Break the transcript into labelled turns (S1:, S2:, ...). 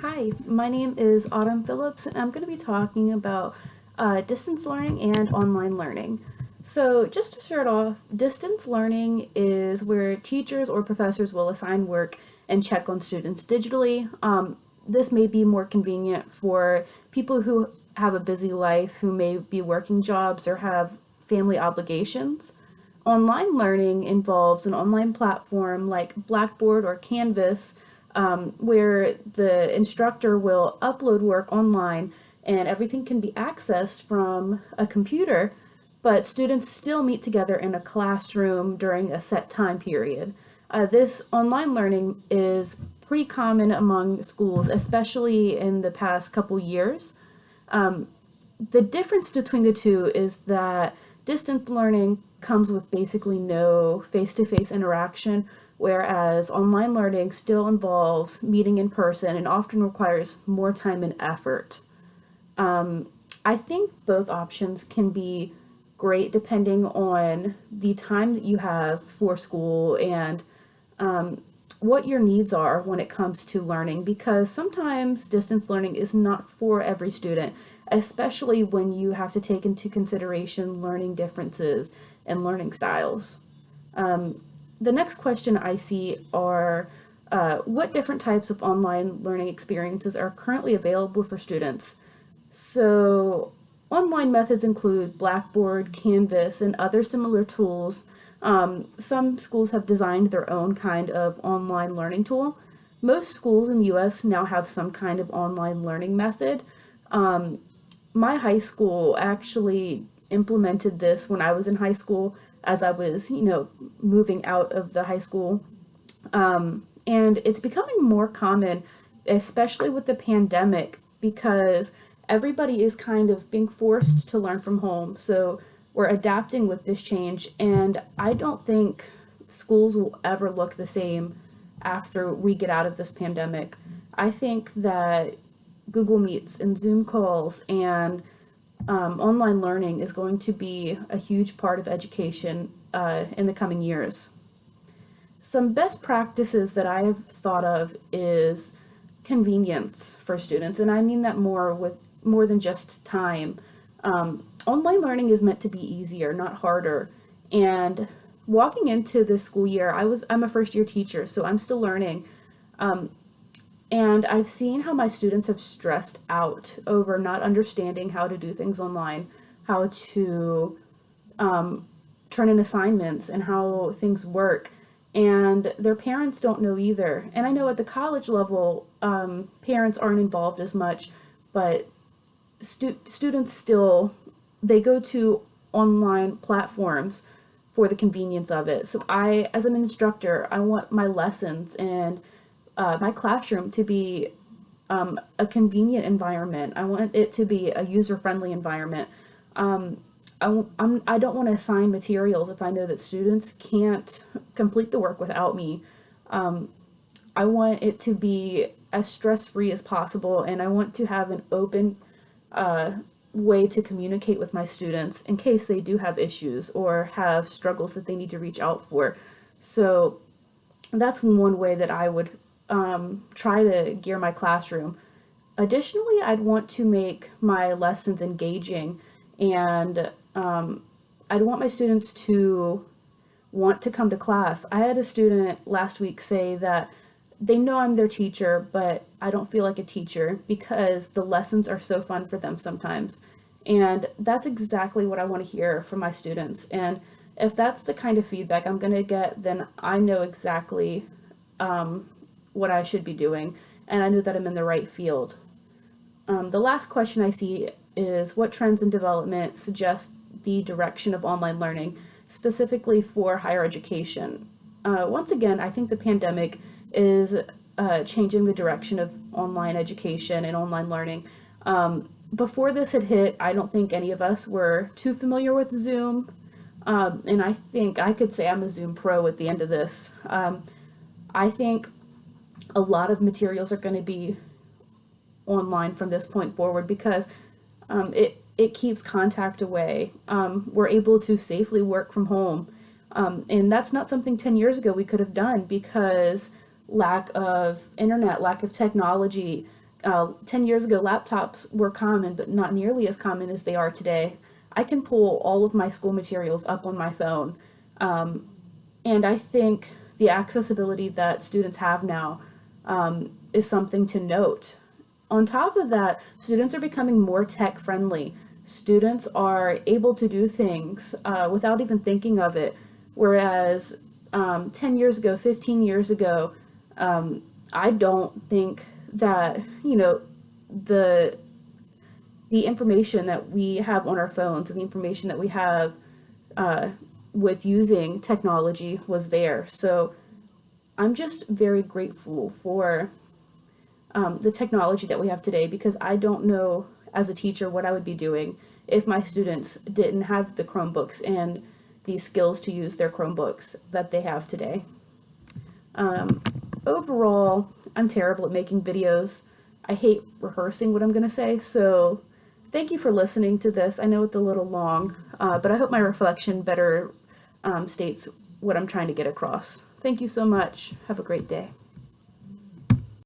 S1: Hi, my name is Autumn Phillips, and I'm going to be talking about distance learning and online learning. So, just to start off, distance learning is where teachers or professors will assign work and check on students digitally. This may be more convenient for people who have a busy life, who may be working jobs or have family obligations. Online learning involves an online platform like Blackboard or Canvas, where the instructor will upload work online and everything can be accessed from a computer, but students still meet together in a classroom during a set time period. This online learning is pretty common among schools, especially in the past couple years. The difference between the two is that distance learning comes with basically no face to face interaction, whereas online learning still involves meeting in person and often requires more time and effort. I think both options can be great depending on the time that you have for school and what your needs are when it comes to learning, because sometimes distance learning is not for every student, especially when you have to take into consideration learning differences and learning styles. The next question I see are what different types of online learning experiences are currently available for students? So, online methods include Blackboard, Canvas, and other similar tools. Some schools have designed their own kind of online learning tool. Most schools in the US now have some kind of online learning method. My high school actually implemented this when I was in high school, as I was, moving out of the high school. And it's becoming more common, especially with the pandemic, because everybody is kind of being forced to learn from home. So we're adapting with this change, and I don't think schools will ever look the same after we get out of this pandemic. I think that Google Meets and Zoom calls and online learning is going to be a huge part of education in the coming years. Some best practices that I have thought of is convenience for students, and I mean that more than just time. Online learning is meant to be easier, not harder. And walking into this school year, I'm a first year teacher, so I'm still learning. And I've seen how my students have stressed out over not understanding how to do things online, how to turn in assignments, and how things work. And their parents don't know either. And I know at the college level, parents aren't involved as much, but students still, they go to online platforms for the convenience of it. So as an instructor, I want my lessons and my classroom to be a convenient environment. I want it to be a user-friendly environment. I don't want to assign materials if I know that students can't complete the work without me. I want it to be as stress-free as possible, and I want to have an open way to communicate with my students in case they do have issues or have struggles that they need to reach out for. So that's one way that I would try to gear my classroom. Additionally, I'd want to make my lessons engaging, and I'd want my students to want to come to class. I had a student last week say that they know I'm their teacher, but I don't feel like a teacher because the lessons are so fun for them sometimes. And that's exactly what I want to hear from my students. And if that's the kind of feedback I'm going to get, then I know exactly what I should be doing, and I know that I'm in the right field. The last question I see is what trends in development suggest the direction of online learning, specifically for higher education? Once again, I think the pandemic is changing the direction of online education and online learning. Before this had hit, I don't think any of us were too familiar with Zoom, and I think I could say I'm a Zoom pro at the end of this. I think a lot of materials are going to be online from this point forward because it keeps contact away. We're able to safely work from home. And that's not something 10 years ago we could have done because lack of internet, lack of technology, 10 years ago, laptops were common, but not nearly as common as they are today. I can pull all of my school materials up on my phone. And I think the accessibility that students have now is something to note. On top of that, students are becoming more tech friendly. Students are able to do things without even thinking of it. Whereas 10 years ago, 15 years ago, I don't think that, the information that we have on our phones and the information that we have with using technology was there. So I'm just very grateful for the technology that we have today, because I don't know as a teacher what I would be doing if my students didn't have the Chromebooks and the skills to use their Chromebooks that they have today. Overall, I'm terrible at making videos. I hate rehearsing what I'm going to say, so thank you for listening to this. I know it's a little long, but I hope my reflection better states what I'm trying to get across. Thank you so much. Have a great day.